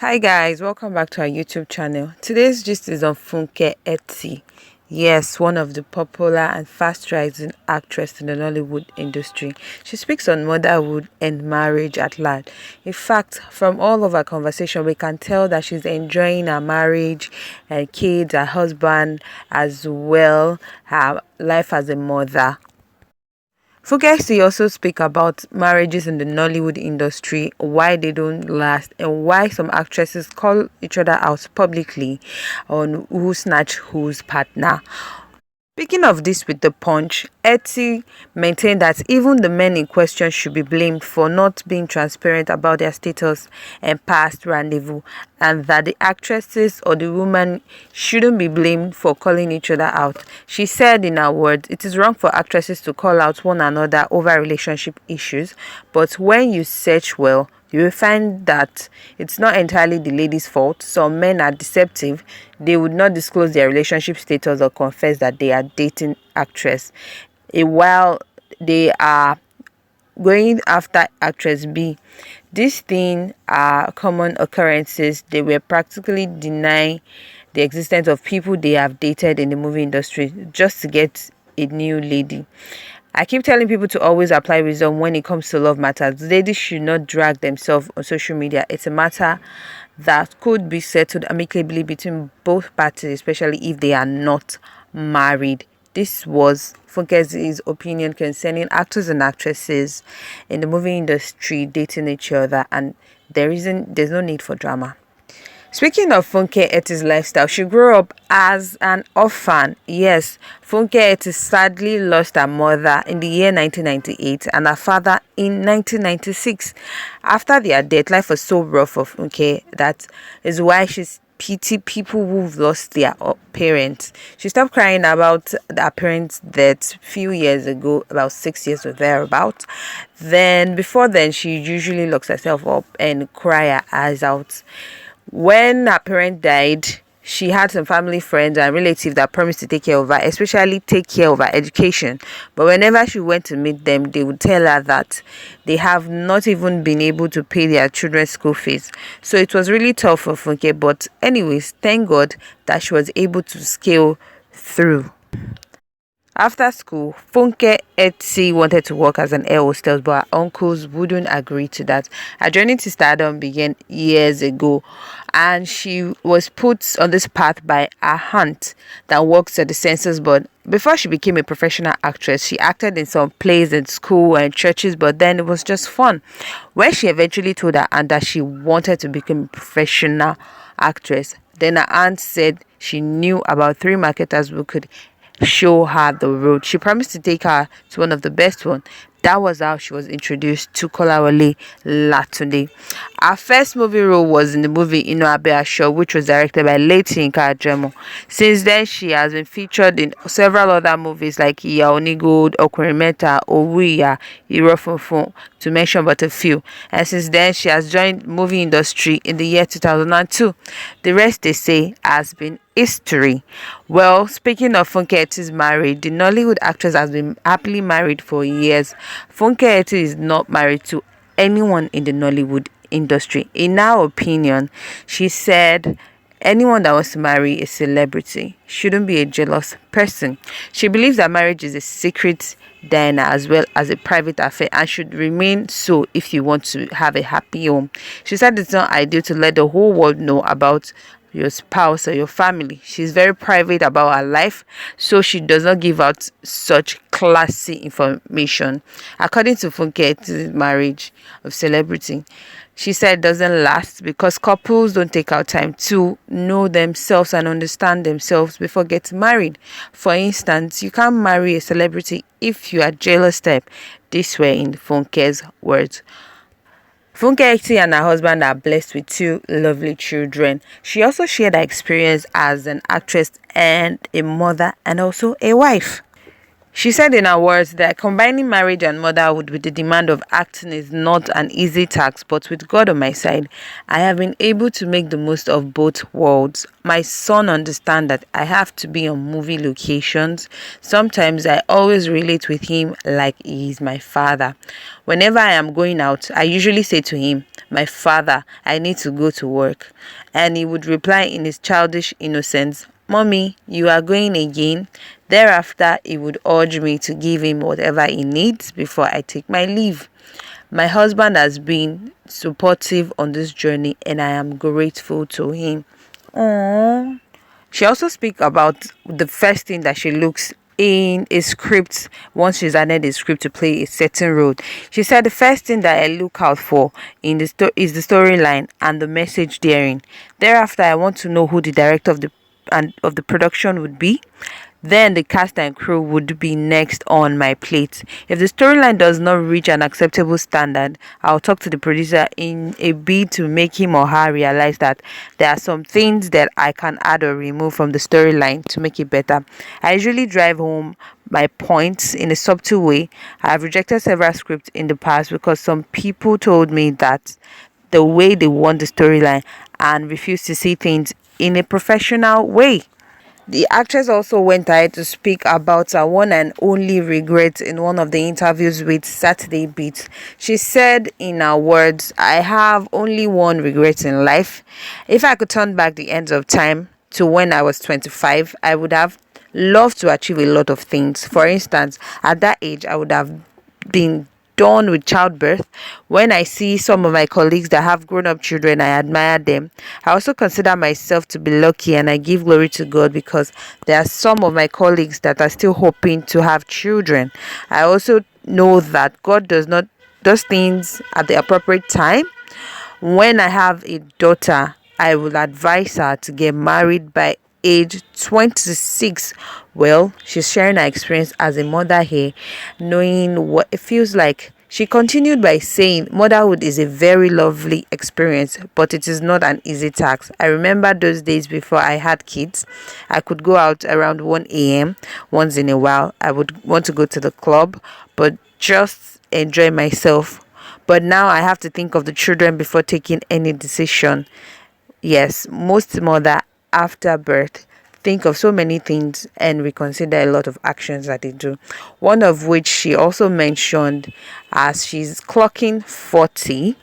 Hi guys, welcome back to our YouTube channel. Today's gist is on Funke Etti. Yes, one of the popular and fast-rising actress in the Nollywood industry. She speaks on motherhood and marriage at large. In fact, from all of our conversation, we can tell that she's enjoying her marriage and kids, her husband, as well her life as a mother. Fugesti also speak about marriages in the Nollywood industry, why they don't last, and why some actresses call each other out publicly on who snatched whose partner. Speaking of this with the Punch, Etty maintained that even the men in question should be blamed for not being transparent about their status and past rendezvous, and that the actresses or the women shouldn't be blamed for calling each other out. She said in her words, it is wrong for actresses to call out one another over relationship issues, but when you search well, you will find that it's not entirely the lady's fault. Some men are deceptive. They would not disclose their relationship status or confess that they are dating actress. While they are going after actress B, these things are common occurrences. They were practically denying the existence of people they have dated in the movie industry just to get a new lady. I keep telling people to always apply wisdom when it comes to love matters. Ladies should not drag themselves on social media. It's a matter that could be settled amicably between both parties, especially if they are not married. This was Funke's opinion concerning actors and actresses in the movie industry dating each other, and there's no need for drama. Speaking of Funke Etti's lifestyle, she grew up as an orphan. Yes, Funke Etti sadly lost her mother in the year 1998 and her father in 1996. After their death, life was so rough for Funke. That is why she's pity people who've lost their parents. She stopped crying about her parents' death few years ago, about 6 years or thereabout. Then before then, she usually locks herself up and cry her eyes out. When her parent died, she had some family friends and relatives that promised to take care of her, especially take care of her education. But whenever she went to meet them, they would tell her that they have not even been able to pay their children's school fees. So it was really tough for Funke. But anyways, thank God that she was able to scale through. After school, Funke Etti wanted to work as an air hostess, but her uncles wouldn't agree to that. Her journey to stardom began years ago, and she was put on this path by a aunt that works at the census board. Before she became a professional actress, she acted in some plays in school and churches, but then it was just fun. When she eventually told her aunt that she wanted to become a professional actress, then her aunt said she knew about three marketers who could show her the road. She promised to take her to one of the best ones. That was how she was introduced to Kolawole Latunde. Her first movie role was in the movie Inu Abe Asho, which was directed by late Yinka Ajemo. Since then, she has been featured in several other movies like Iya Onigold, Okurimeta, Owuya, Irofofo, to mention but a few. And since then, she has joined movie industry in the year 2002. The rest, they say, has been history. Well, speaking of Funke Etti's marriage, the Nollywood actress has been happily married for years. Funke Etti is not married to anyone in the Nollywood industry. In our opinion, she said anyone that wants to marry a celebrity shouldn't be a jealous person. She believes that marriage is a secret dinner as well as a private affair and should remain so if you want to have a happy home. She said it's not ideal to let the whole world know about your spouse or your family. She's very private about her life, so she does not give out such classy information. According to Funke's marriage of celebrity, she said it doesn't last because couples don't take out time to know themselves and understand themselves before getting married. For instance, you can't marry a celebrity if you are jealous type. This were in Funke's words. Funke Etti and her husband are blessed with two lovely children. She also shared her experience as an actress and a mother and also a wife. She said in her words that combining marriage and motherhood with the demand of acting is not an easy task, but with God on my side, I have been able to make the most of both worlds. My son understands that I have to be on movie locations. Sometimes I always relate with him like he is my father. Whenever I am going out, I usually say to him, "My father, I need to go to work." And he would reply in his childish innocence, "Mommy, you are going again?" Thereafter, he would urge me to give him whatever he needs before I take my leave. My husband has been supportive on this journey and I am grateful to him. Aww. She also speaks about the first thing that she looks in a script once she's added a script to play a certain role. She said the first thing that I look out for in the is the storyline and the message therein. Thereafter, I want to know who the director of the production would be. Then the cast and crew would be next on my plate. If the storyline does not reach an acceptable standard, I'll talk to the producer in a bid to make him or her realize that there are some things that I can add or remove from the storyline to make it better. I usually drive home my points in a subtle way. I have rejected several scripts in the past because some people told me that the way they want the storyline and refuse to see things in a professional way. The actress also went ahead to speak about her one and only regret in one of the interviews with Saturday Beats. She said in her words, "I have only one regret in life. If I could turn back the ends of time to when I was 25, I would have loved to achieve a lot of things. For instance, at that age, I would have been done with childbirth. When I see some of my colleagues that have grown up children, I admire them. I also consider myself to be lucky and I give glory to God because there are some of my colleagues that are still hoping to have children. I also know that God does things at the appropriate time. When I have a daughter, I will advise her to get married by age 26. Well, she's sharing her experience as a mother here, knowing what it feels like. She continued by saying, "Motherhood is a very lovely experience, but it is not an easy task. I remember those days before I had kids. I could go out around 1 a.m. once in a while. I would want to go to the club, but just enjoy myself. But now I have to think of the children before taking any decision." Yes, most mother after birth think of so many things and reconsider a lot of actions that they do. One of which she also mentioned as she's clocking 40.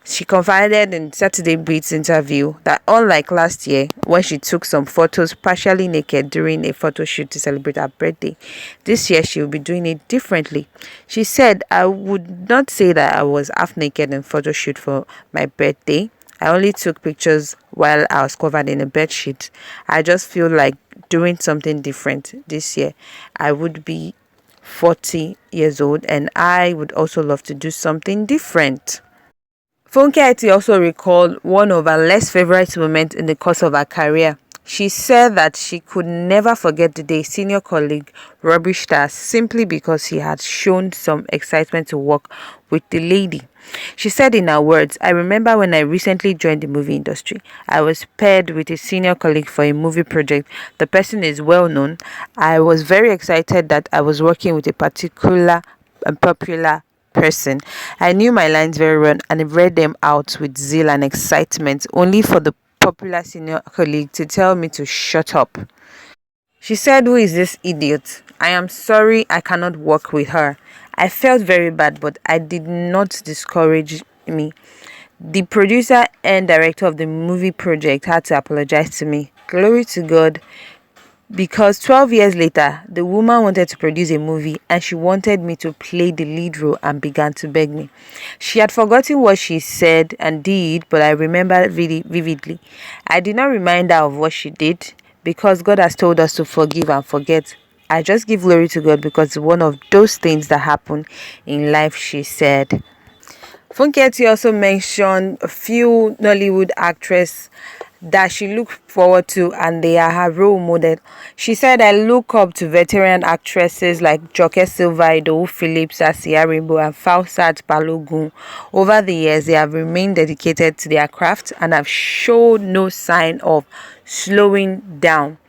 She confided in Saturday Beats interview that unlike last year when she took some photos partially naked during a photo shoot to celebrate her birthday, this year she will be doing it differently. She said, "I would not say that I was half naked in photo shoot for my birthday. I only took pictures while I was covered in a bed sheet. I just feel like doing something different this year. I would be 40 years old and I would also love to do something different." Funke Etti also recalled one of her less favorite moments in the course of her career. She said that she could never forget the day senior colleague rubbished her simply because she had shown some excitement to work with the lady. She said in her words, "I remember when I recently joined the movie industry. I was paired with a senior colleague for a movie project. The person is well known. I was very excited that I was working with a particular and popular person. I knew my lines very well and read them out with zeal and excitement, only for the popular senior colleague to tell me to shut up. She said, 'Who is this idiot? I am sorry I cannot work with her.' I felt very bad, but I did not discourage me. The producer and director of the movie project had to apologize to me. Glory to God. Because 12 years later, the woman wanted to produce a movie and she wanted me to play the lead role and began to beg me. She had forgotten what she said and did, but I remember really vividly. I did not remind her of what she did because God has told us to forgive and forget. I just give glory to God because it's one of those things that happen in life," she said. Funke Etti also mentioned a few Nollywood actresses that she looked forward to and they are her role model. She said, "I look up to veteran actresses like Joke Silva, Idowu Phillips, Asiya Rainbow and Fausat Balogun. Over the years, they have remained dedicated to their craft and have shown no sign of slowing down."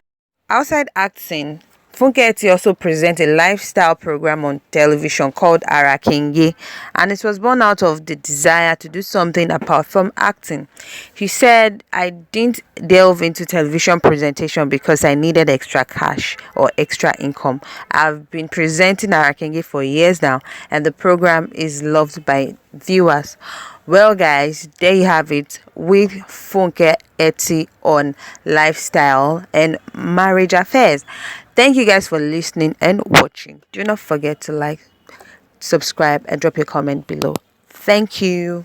Outside acting, Funke Etti also presents a lifestyle program on television called IREKE, and it was born out of the desire to do something apart from acting. He said, "I didn't delve into television presentation because I needed extra cash or extra income. I've been presenting IREKE for years now, and the program is loved by viewers." Well, guys, there you have it with Funke Etti on lifestyle and marriage affairs. Thank you guys for listening and watching. Do not forget to like, subscribe, and drop your comment below. Thank you.